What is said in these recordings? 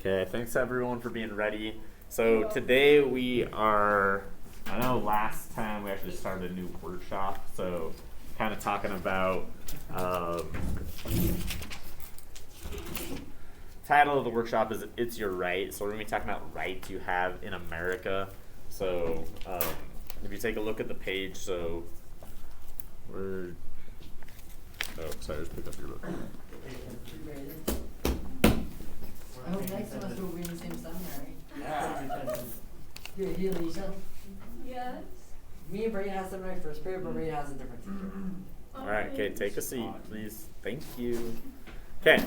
Okay, thanks everyone for being ready. So today we are, I know last time we actually started a new workshop, so kind of talking about, title of the workshop is It's Your Right. So we're going to be talking about rights you have in America. So if you take a look at the page, so we're, oh, sorry, just pick up your book. I hope next semester we'll be in the same seminary. Yeah. Hey, Alicia. Yes. Me and Brayden has seminary first period, but Brayden has a different teacher. Alright, okay, take a seat, please. Thank you. Okay,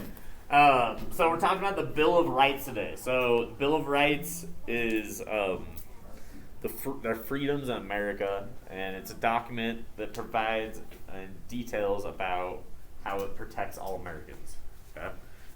so we're talking about the Bill of Rights today. So, the Bill of Rights is their freedoms in America, and it's a document that provides details about how it protects all Americans. Okay,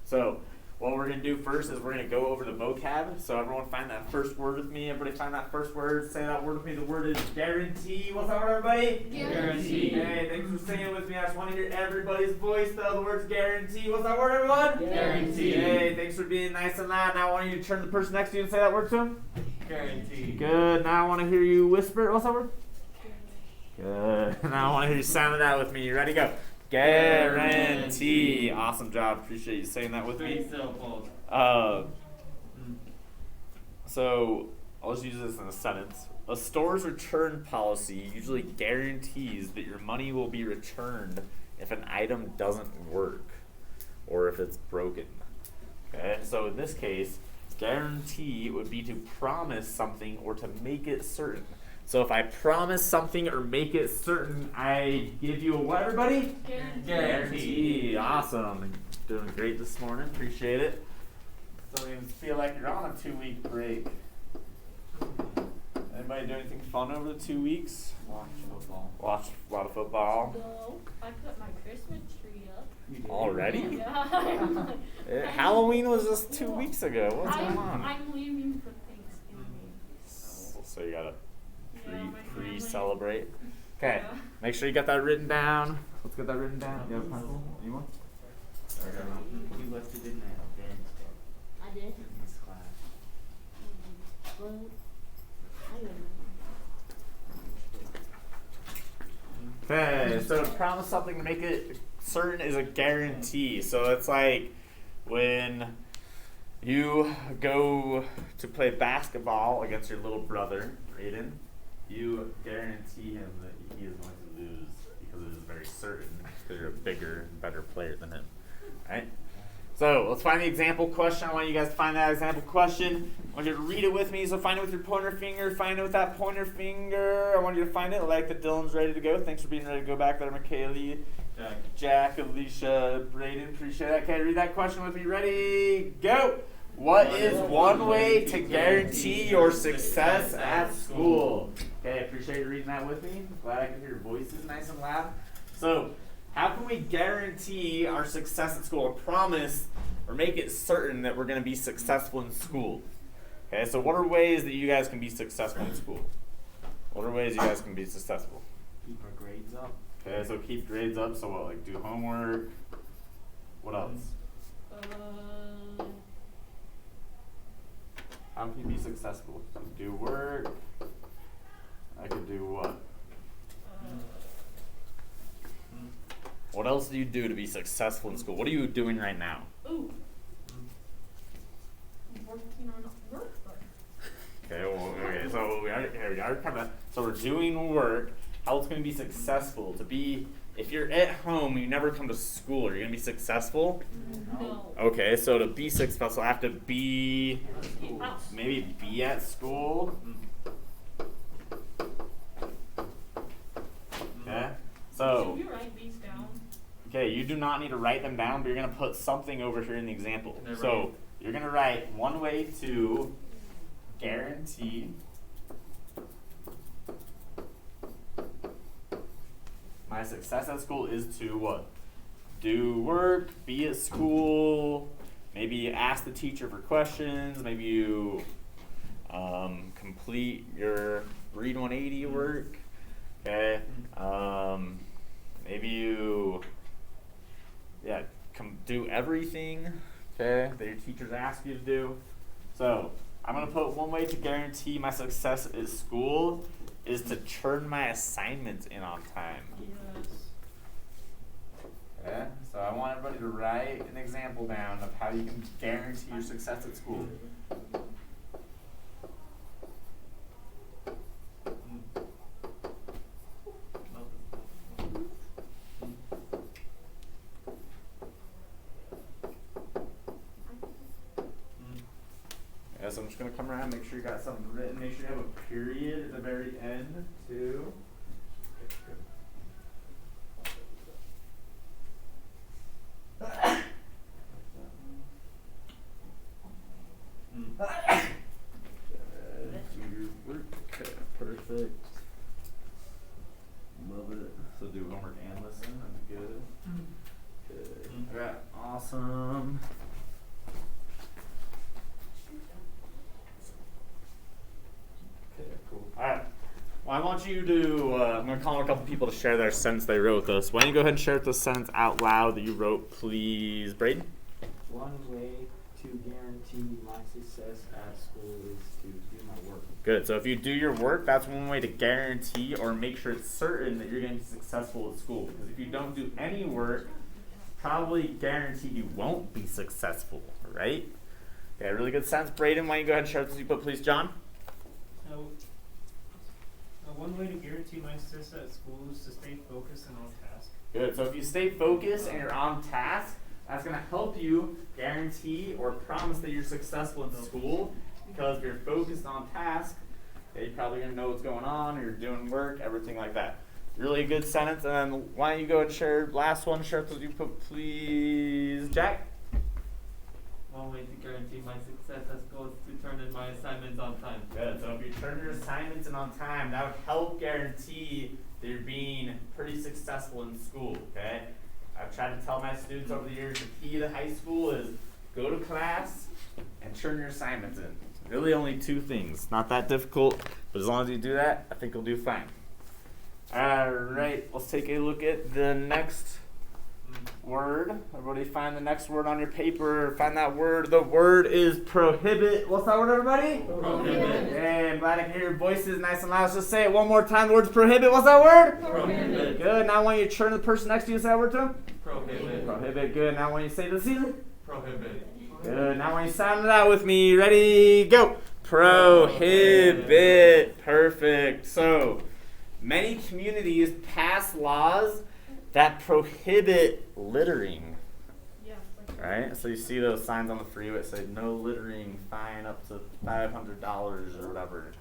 so what we're going to do first is we're going to go over the vocab. So everyone find that first word with me. Everybody find that first word. Say that word with me. The word is guarantee. What's that word, everybody? Guarantee. Hey, thanks for saying it with me. I just want to hear everybody's voice, though. The word's guarantee. What's that word, everyone? Guarantee. Hey, thanks for being nice and loud. Now I want you to turn to the person next to you and say that word to him. Guarantee. Good. Now I want to hear you whisper. What's that word? Good. Now I want to hear you sound it out with me. You ready? Go. Guarantee. Awesome job. Appreciate you saying that with me. So I'll just use this in a sentence. A store's return policy usually guarantees that your money will be returned if an item doesn't work or if it's broken. Okay, so in this case, guarantee would be to promise something or to make it certain. So if I promise something or make it certain, I give you a what, everybody? Guarantee. Awesome. Doing great this morning. Appreciate it. So you feel like you're on a 2-week break. Anybody do anything fun over the 2 weeks? Watch football. Watch a lot of football. No, I put my Christmas tree up. Already? Yeah. Halloween was just 2 weeks ago. What's going on? I'm leaving for Thanksgiving. So you gotta Yeah, my family. pre-celebrate. Okay, Yeah. make sure you got that written down. Let's get that written down. You have a pencil? You want? You left it in that bench I did. in this class. Well, I don't know. Okay, so to promise something to make it certain is a guarantee. So it's like when you go to play basketball against your little brother, Aiden, you guarantee him that he is going to lose because it is very certain because you're a bigger, better player than him. Right? So let's find the example question. I want you guys to find that example question. I want you to read it with me. So find it with your pointer finger. Find it with that pointer finger. I want you to find it. I like that Dylan's ready to go. Thanks for being ready to go back there, Michaeli, Jack, Alicia, Braden. Appreciate that. Okay, read that question with me. Ready? Go. What is one way to guarantee your success at school? Okay, appreciate you reading that with me. Glad I can hear your voices nice and loud. So, how can we guarantee our success at school or promise or make it certain that we're going to be successful in school? Okay, so what are ways that you guys can be successful in school? What are ways you guys can be successful? Keep our grades up. Okay, so keep grades up. So what, like do homework? What else? How can you be successful? Do work. I could do what? What else do you do to be successful in school? What are you doing right now? Ooh. I'm working on a workbook. Okay, well, okay, so we already covered that. So we're doing work. How else can you be successful? To be, if you're at home, you never come to school. Are you gonna be successful? No. Okay, so to be successful, I have to be, maybe be at school. Okay, so. Should we write these down? Okay, you do not need to write them down, but you're going to put something over here in the example. They're So right. you're going to write one way to guarantee my success at school is to what? Do work, be at school, maybe ask the teacher for questions, maybe you complete your Read 180 work, okay? Maybe you do everything. okay, that your teachers ask you to do. So I'm gonna put one way to guarantee my success at school is to turn my assignments in on time. Yes. Okay, so I want everybody to write an example down of how you can guarantee your success at school. Yeah, so I'm just gonna come around, make sure you got something written, make sure you have a period at the very end too. Do your work. Okay, perfect. Love it. So do homework and listen. That's good. Good. Alright, awesome. Okay, cool. Alright. Well, I want you to, I'm going to call on a couple people to share their sentence they wrote with us. Why don't you go ahead and share the sentence out loud that you wrote, please, Braden? One way to guarantee my success at school is to do my work. Good. So if you do your work, that's one way to guarantee or make sure it's certain that you're going to be successful at school. Because if you don't do any work, probably guaranteed you won't be successful, right? Okay, really good sense. Braden, why don't you go ahead and share this you put, please, John? One way to guarantee my success at school is to stay focused and on task. Good. So if you stay focused and you're on task, that's going to help you guarantee or promise that you're successful in school. Because if you're focused on task, okay, you're probably going to know what's going on, or you're doing work, everything like that. Really good sentence. And then why don't you go and share last one, share what you put, please, Jack? One way to guarantee my success at school is to turn in my assignments on time. Good. So if you turn your assignments in on time, that would help guarantee that you're being pretty successful in school, okay? I've tried to tell my students over the years the key to high school is go to class and turn your assignments in. Really only two things. Not that difficult, but as long as you do that, I think you'll do fine. All right, let's take a look at the next word. Everybody find the next word on your paper. Find that word. The word is prohibit. What's that word, everybody? Prohibit. Hey, I'm glad I can hear your voices nice and loud. Let's just say it one more time. The word's prohibit. What's that word? Prohibit. Good. Now I want you to turn to the person next to you and say that word to them. Prohibit. Prohibit. Good. Now I want you to say the ceiling. Prohibit. Good. Now I want you to sound it out with me. Ready? Go. Prohibit. Perfect. So, many communities pass laws that prohibit littering. Yeah. Like Right? So you see those signs on the freeway that say no littering, fine up to $500 or whatever.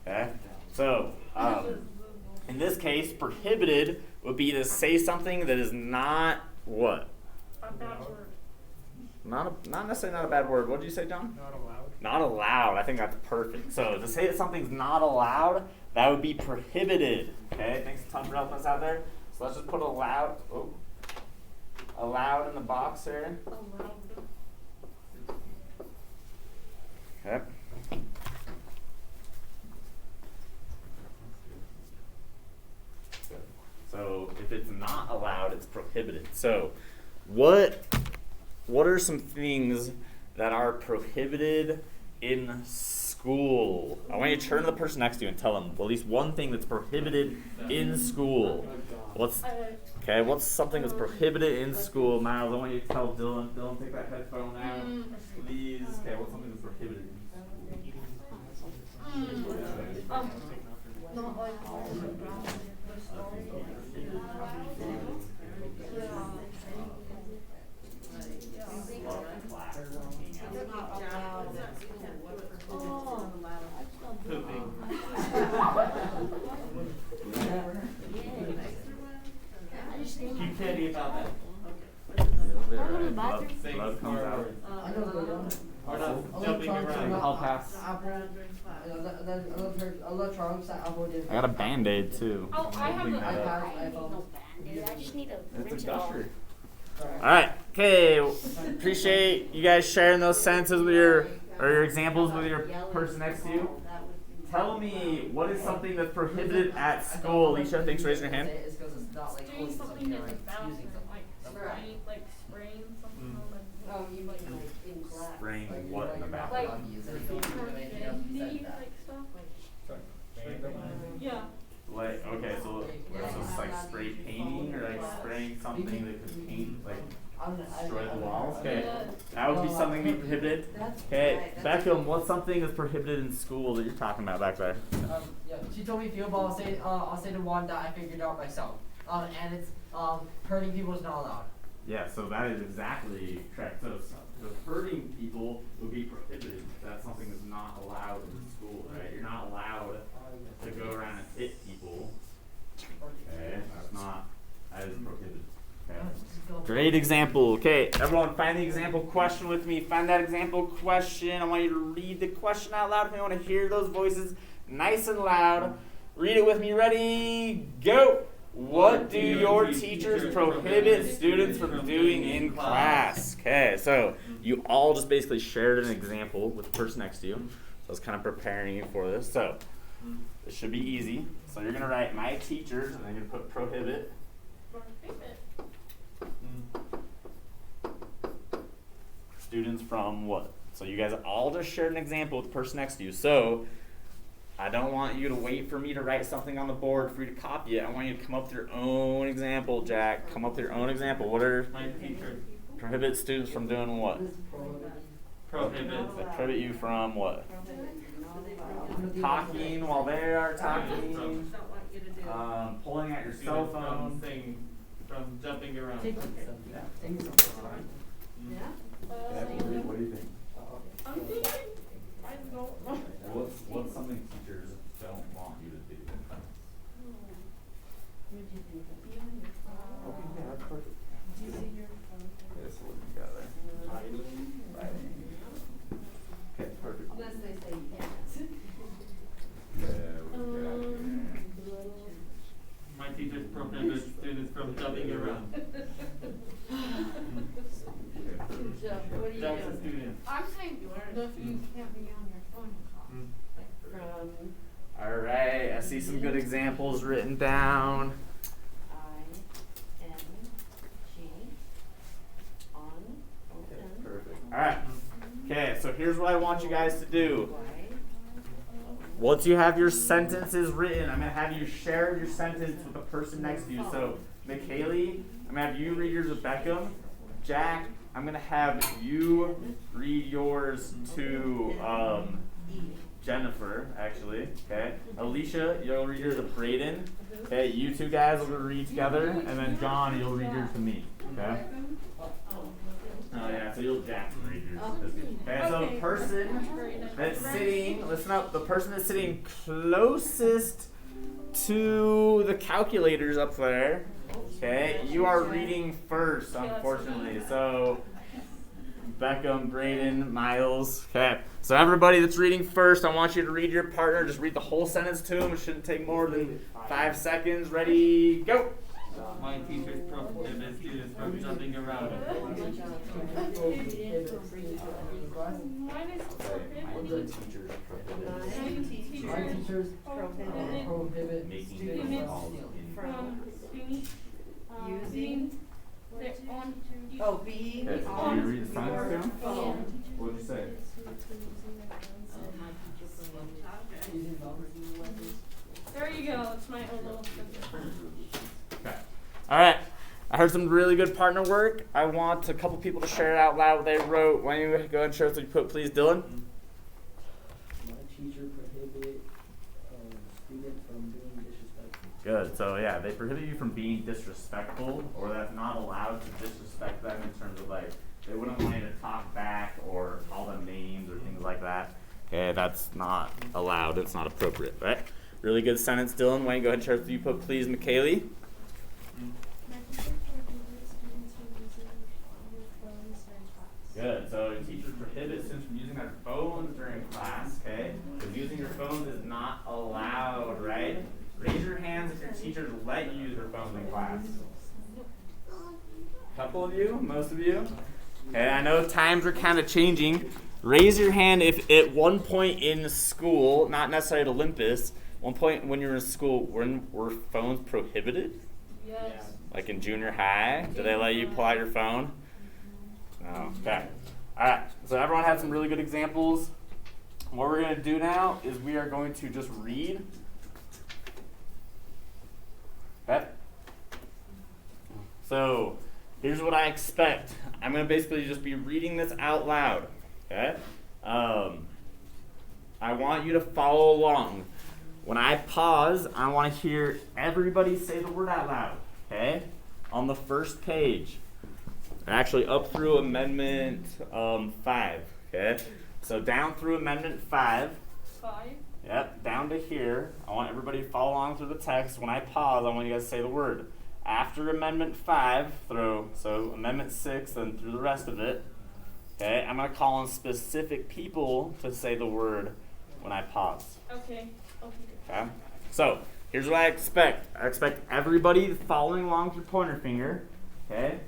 Okay? So, in this case, prohibited would be to say something that is not what? a bad word. Not necessarily not a bad word. What did you say, John? Not allowed. Not allowed. I think that's perfect. So to say that something's not allowed, that would be prohibited. Okay? Thanks a ton for helping us out there. So let's just put allowed. Oh, allowed in the box here. Allowed. Okay. So if it's not allowed, it's prohibited. So what are some things that are prohibited in school? I want you to turn to the person next to you and tell them at least one thing that's prohibited in school. What's something that's prohibited in school? Miles, I want you to tell Dylan. Dylan, take that headphone out, please. Okay, what's something that's prohibited in Not like Keep candy about that. Blood comes out. Or not jumping around. I'll pass. I got a Band-Aid too. Oh, I have I just need a It's a gusher. Alright, okay. Appreciate you guys sharing those sentences with your examples with your person next to you. Tell me, what is something that's prohibited at school? Alicia, thanks for raising your hand. doing something that's like bad, like spraying something on the what in the back? Like, Like, like stuff. Yeah. Like, okay, so it's just like spray painting or like spraying something that could paint, like destroy the walls? Okay, that would be something to be prohibited. Okay, Beckham, what's something that's prohibited in school that you're talking about back there? Yeah, she told me field ball. I'll say the one that I figured out myself. And it's hurting people is not allowed. Yeah, so that is exactly correct. So hurting people would be prohibited. That's something that's not allowed in school, right? You're not allowed to go around and hit people. Okay, that is prohibited. Okay. Great example. Okay, everyone find the example question with me. Find that example question. I want you to read the question out loud. If you want to hear those voices nice and loud, read it with me. Ready? Go! What do your teachers prohibit students from doing in class? Okay, so you all just basically shared an example with the person next to you. So I was kind of preparing you for this. So it should be easy. So you're going to write my teachers, and then you're going to put prohibit. Students from what? So you guys all just shared an example with the person next to you. So I don't want you to wait for me to write something on the board for you to copy it. I want you to come up with your own example, Jack. Come up with your own example. What are My teacher prohibit students from doing what? prohibits. They prohibit you from what? Talking while they are talking. Pulling out your cell phone. From jumping around. Yeah. What do you think? I'm thinking, I don't know. What's something teachers don't want you to do? Okay, yeah, that's perfect. Okay, so what do you got there? Okay, perfect. Unless they say yes. My teachers prohibit students from jumping around. What are you Jack's a doing? student. I'm saying you can't be on your phone and talk. All right, I see some good examples written down. Okay, perfect. All right. Okay, so here's what I want you guys to do. Once you have your sentences written, I'm going to have you share your sentence with the person next to you. So, McKaylee, I'm going to have you read yours with Beckham. Jack, I'm going to have you read yours to Jennifer, actually. Okay. Alicia, you'll read yours to Brayden. Okay, you two guys will read together. And then John, you'll read yours to me. Okay? Oh yeah, so you'll Jack read yours. Okay, so the person that's sitting, listen up, the person that's sitting closest to the calculators up there, okay, you are reading first, unfortunately. So Beckham, Brayden, Miles. Okay, so everybody that's reading first, I want you to read your partner. Just read the whole sentence to him. It shouldn't take more than 5 seconds. Ready, go. My teachers prohibit students from jumping around. Mine is prohibited. My teachers prohibit Making students calls in. From being, Using. their own. Being Okay, so on do you read the sentence to him? phone. What did you say? There you go. It's my own little. Okay. All right. I heard some really good partner work. I want a couple people to share it out loud what they wrote. Why don't you go ahead and share what you put, please, Dylan? My teacher prohibit student from being disrespectful. Good. So yeah, they prohibit you from being disrespectful, or that's not allowed to disrespect them in terms of like they wouldn't want you to talk back or call them names or things like that. Okay, that's not allowed. It's not appropriate, right? Really good sentence, Dylan. Why don't you go ahead and share what you put, please, McKaylee? Good. So teachers prohibit students from using their phones during class, okay? Because using your phones is not allowed, right? Raise your hands if your teachers let you use their phones in class. Couple of you? Most of you? Okay, I know times are kind of changing. Raise your hand if at one point in school, not necessarily at Olympus, one point when you were in school, were phones prohibited? Yes. Like in junior high? Did they let you pull out your phone? No. Okay. Alright, so everyone had some really good examples. What we're going to do now is we are going to just read. Okay? So, here's what I expect. I'm going to basically just be reading this out loud. Okay? I want you to follow along. When I pause, I want to hear everybody say the word out loud. Okay? On the first page. Actually, up through Amendment 5. Okay? So down through Amendment 5. 5. Yep, down to here. I want everybody to follow along through the text. When I pause, I want you guys to say the word. After Amendment 5, so Amendment 6, and through the rest of it. Okay, I'm going to call on specific people to say the word when I pause. Okay. Okay? So, here's what I expect. I expect everybody following along with your pointer finger. Okay?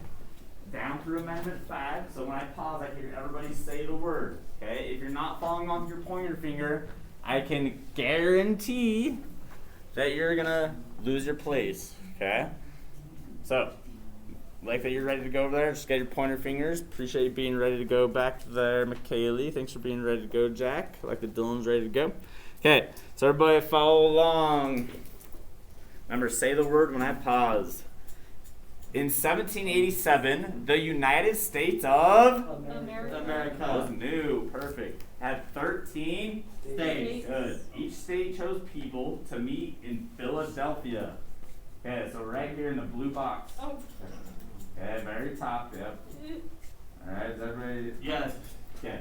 Down through Amendment 5. So when I pause, I hear everybody say the word. Okay? If you're not following along with your pointer finger, I can guarantee that you're going to lose your place. Okay? So, like that you're ready to go over there. Just get your pointer fingers. Appreciate you being ready to go back there, McKaylee. Thanks for being ready to go, Jack. Like that Dylan's ready to go. Okay, so everybody follow along. Remember, say the word when I pause. In 1787, the United States of America. was new. Perfect. Had 13 States. Good. Each state chose people to meet in Philadelphia. Okay, so right here in the blue box. Oh. Okay, very top, yep. Alright, is everybody? Yes. Okay.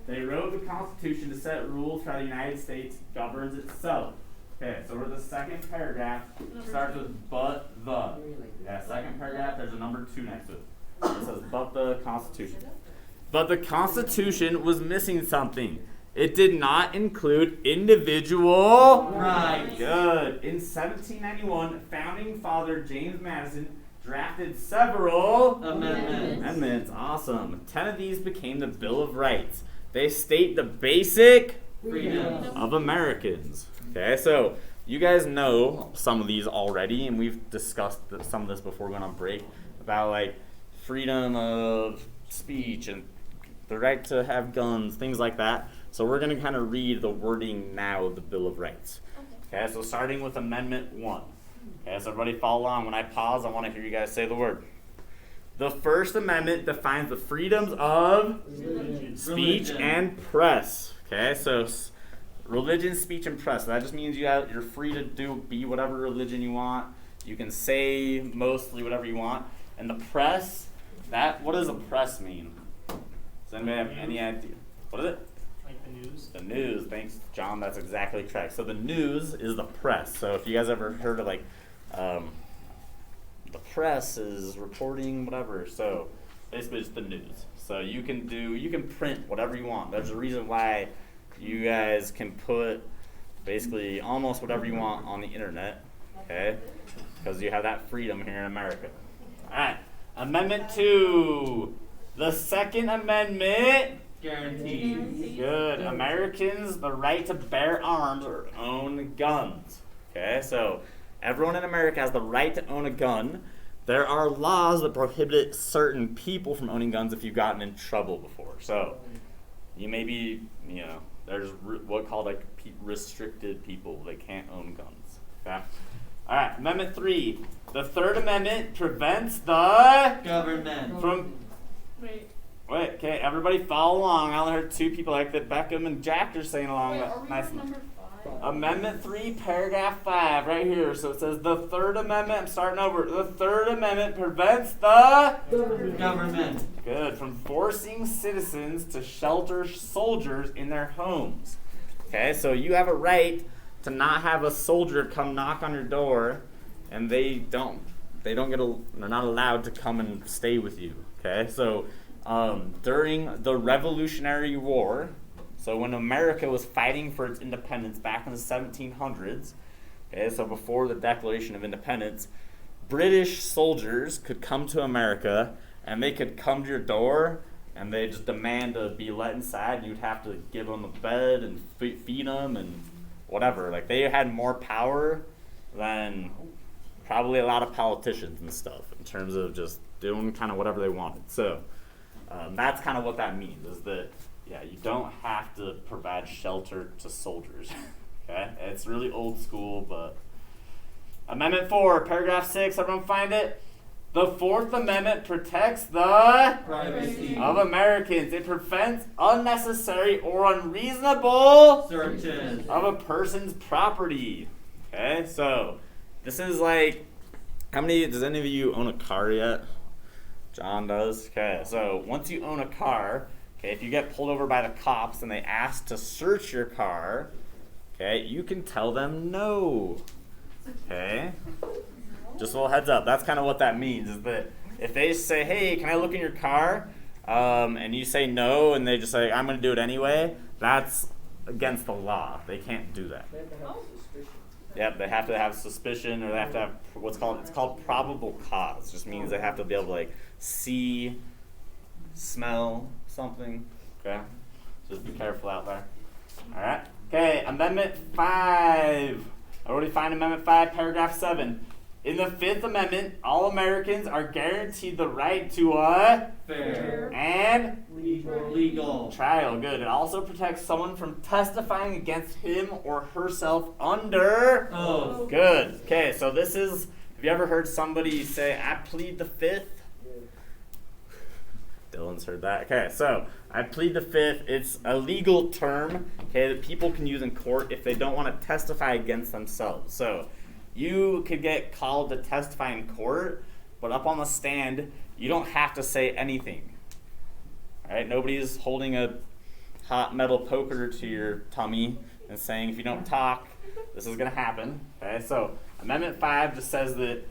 They wrote the Constitution to set rules for how the United States governs itself. Okay, so we're the second paragraph. Starts with but the. Yeah, second paragraph, there's a number 2 next to it. It says but the Constitution. But the Constitution was missing something. It did not include individual Right. Good. In 1791, founding father James Madison drafted several amendments. Awesome. 10 of these became the Bill of Rights. They state the basic Freedom. of Americans. Okay, so you guys know some of these already, and we've discussed some of this before we went on break about like freedom of speech and the right to have guns, things like that. So we're going to kind of read the wording now of the Bill of Rights. Okay, so starting with Amendment 1. Okay, so everybody follow along. When I pause, I want to hear you guys say the word. The First Amendment defines the freedoms of speech and press. Okay, so religion, speech, and press. So that just means you're free to be whatever religion you want. You can say mostly whatever you want. And the press, what does the press mean? Does anybody have any idea? What is it? Like the news. The news. Thanks, John. That's exactly correct. So the news is the press. So if you guys ever heard of like, the press is reporting whatever. So basically it's the news. So you can print whatever you want. There's a reason why you guys can put basically almost whatever you want on the internet. Okay? Because you have that freedom here in America. All right. Amendment 2. The Second Amendment Guaranteed. Good. Americans the right to bear arms or own guns. Okay, so everyone in America has the right to own a gun. There are laws that prohibit certain people from owning guns if you've gotten in trouble before. So you may be, there's what called like restricted people that can't own guns. Okay. All right. Amendment 3. The Third Amendment prevents the Government. from. Wait. Wait, okay, everybody follow along. I only heard 2 people like that. Beckham and Jack are saying along. Wait, are we Nice. on number 5? Amendment 3, paragraph 5, right here. So it says the Third Amendment. I'm starting over. The Third Amendment prevents the Government. Good from forcing citizens to shelter soldiers in their homes. Okay, so you have a right to not have a soldier come knock on your door, and they're not allowed to come and stay with you. Okay, so during the Revolutionary War, so when America was fighting for its independence back in the 1700s, okay, so before the Declaration of Independence, British soldiers could come to America and they could come to your door and they just demand to be let inside, and you'd have to give them a bed and feed them and whatever. Like, they had more power than probably a lot of politicians and stuff in terms of just doing kind of whatever they wanted. So That's kind of what that means, is that, yeah, you don't have to provide shelter to soldiers. Okay? It's really old school, but. Amendment 4, paragraph 6, everyone find it? The Fourth Amendment protects the Privacy. of Americans. It prevents unnecessary or unreasonable Searches. of a person's property. Okay, so this is like, does any of you own a car yet? John does. Okay, so once you own a car, okay, if you get pulled over by the cops and they ask to search your car, okay, you can tell them no. Okay, just a little heads up. That's kind of what that means, is that if they say, hey, can I look in your car? And you say no, and they just say, I'm going to do it anyway, that's against the law. They can't do that. They have to have suspicion. Yep, they have to have suspicion, or they have to have it's called probable cause. Just means they have to be able to like see, smell something. Okay, just be careful out there. All right. Okay, Amendment 5. I already find Amendment 5, paragraph 7. In the Fifth Amendment, all Americans are guaranteed the right to a Fair. and Legal. trial. Good. It also protects someone from testifying against him or herself under Oath. Good. Okay, so this is, have you ever heard somebody say, I plead the Fifth? Dylan's heard that. Okay, so I plead the Fifth. It's a legal term, okay, that people can use in court if they don't want to testify against themselves. So you could get called to testify in court, but up on the stand, you don't have to say anything. All right, nobody's holding a hot metal poker to your tummy and saying, if you don't talk, this is going to happen. Okay, so Amendment 5 just says that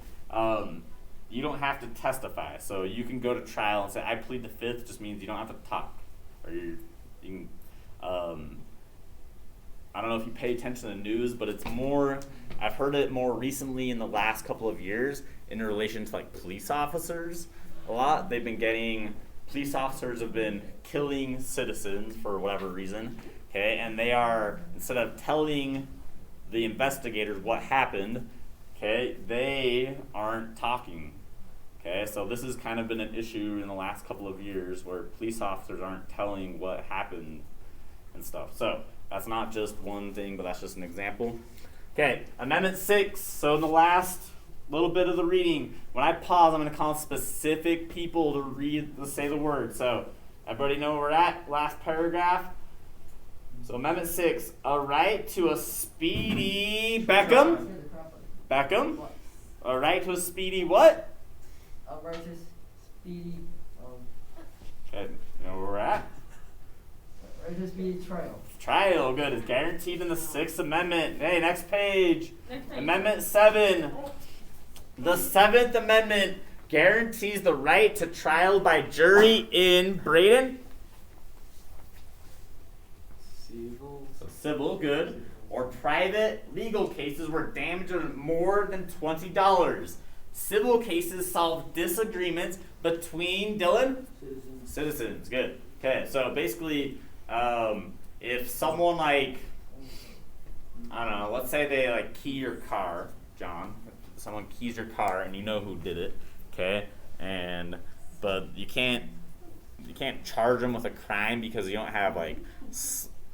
you don't have to testify. So you can go to trial and say, I plead the Fifth, just means you don't have to talk. Or you can, I don't know if you pay attention to the news, but it's more, I've heard it more recently in the last couple of years in relation to like police officers a lot. Police officers have been killing citizens for whatever reason, okay, and they are, instead of telling the investigators what happened, okay, they aren't talking. Okay, so this has kind of been an issue in the last couple of years where police officers aren't telling what happened and stuff. So that's not just one thing, but that's just an example. Okay, Amendment 6. So in the last little bit of the reading, when I pause, I'm going to call specific people to say the word. So everybody know where we're at? Last paragraph. So Amendment 6, a right to a speedy Beckham. A right to a speedy what? A righteous, speedy, Okay, you know where we're at? righteous, speedy trial. Trial, good, is guaranteed in the Sixth Amendment. Hey, next page. Next page. Amendment 7. The Seventh Amendment guarantees the right to trial by jury in Braden. Civil. So civil, good. Or private legal cases where damages are more than $20. Civil cases solve disagreements between, Dylan? Citizens, good. Okay, so basically, if someone like, I don't know, let's say they like key your car, John. Someone keys your car and you know who did it, okay? But you can't charge them with a crime because you don't have like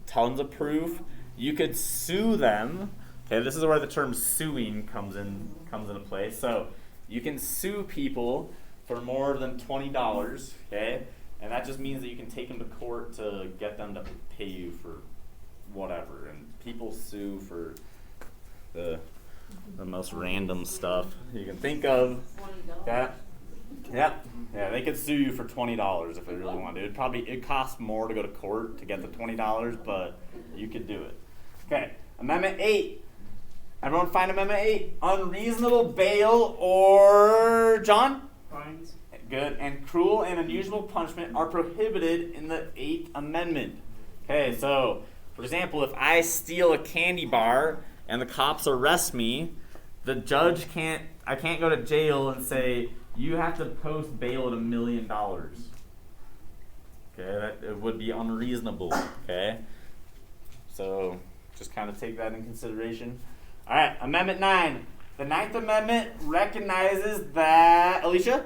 tons of proof. You could sue them. Okay, this is where the term suing comes into play. So you can sue people for more than $20, okay? And that just means that you can take them to court to get them to pay you for whatever. And people sue for the most random stuff you can think of. Yeah, they could sue you for $20 if they really want to. It costs more to go to court to get the $20, but you could do it. Okay, Amendment 8. Everyone find Amendment 8. Unreasonable bail or, John? Fines. Good. And cruel and unusual punishment are prohibited in the 8th Amendment. Okay, so, for example, if I steal a candy bar and the cops arrest me, the judge I can't go to jail and say, you have to post bail at $1 million. Okay, it would be unreasonable. Okay, so just kind of take that in consideration. All right, Amendment 9. The 9th Amendment recognizes that, Alicia?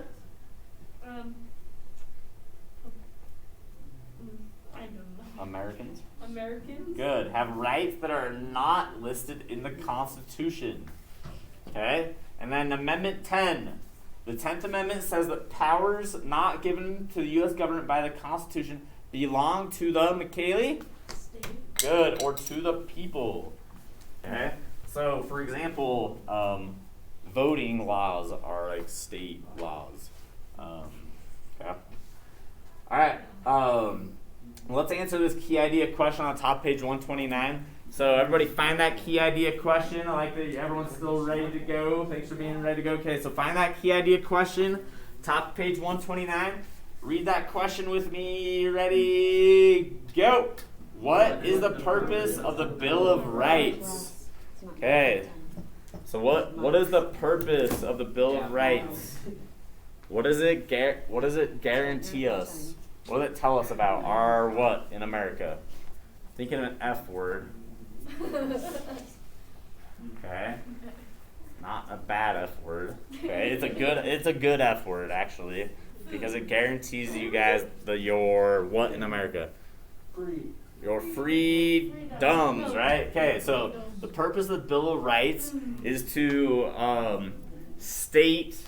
Americans. Americans. Good. Have rights that are not listed in the Constitution. Okay? And then Amendment 10. The 10th Amendment says that powers not given to the U.S. government by the Constitution belong to the McKaylee? State. Good. Or to the people. Okay? So, for example, voting laws are like state laws. Okay? Alright. Let's answer this key idea question on top page 129. So everybody find that key idea question. I like that everyone's still ready to go. Thanks for being ready to go. Okay, so find that key idea question, top page 129. Read that question with me. Ready, go. What is the purpose of the Bill of Rights? Okay, so what is the purpose of the Bill of Rights? What does it guarantee us? What does it tell us about our what in America? Thinking of an F word. Okay. Not a bad F word. Okay. It's a good F word actually. Because it guarantees you guys your what in America? Free. Your freedoms, right? Okay, so the purpose of the Bill of Rights is to state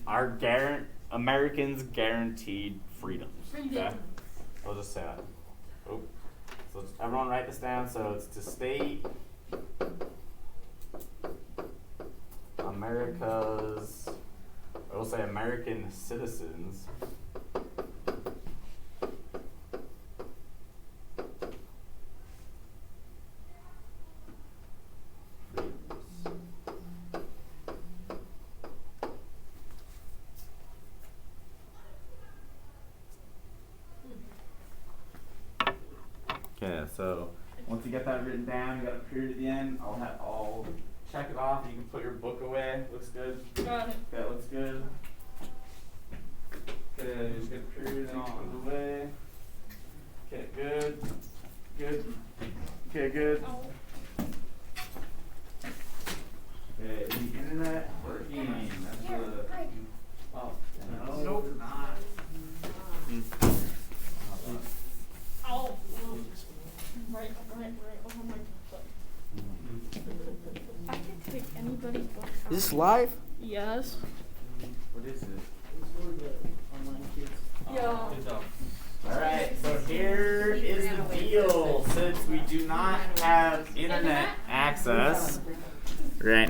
our Americans' guaranteed freedoms. Okay? I'll just say that. Oh. So everyone write this down. So it's to state America's, I will say American citizens Okay, so once you get that written down, you got a period at the end. I'll check it off. You can put your book away. Looks good. Got it. Okay, looks good. Okay, just get a period and put it away. Okay, good. Good. Okay, good. Oh. Okay, is the internet working? That's Here, hi. Oh, No, nope. Not. Oh. Right over my foot. I can take anybody's book. Is this live? Yes. what is it? It's for the online kids. Yeah. Good job. Alright, so here is the deal. Since we do not have internet access right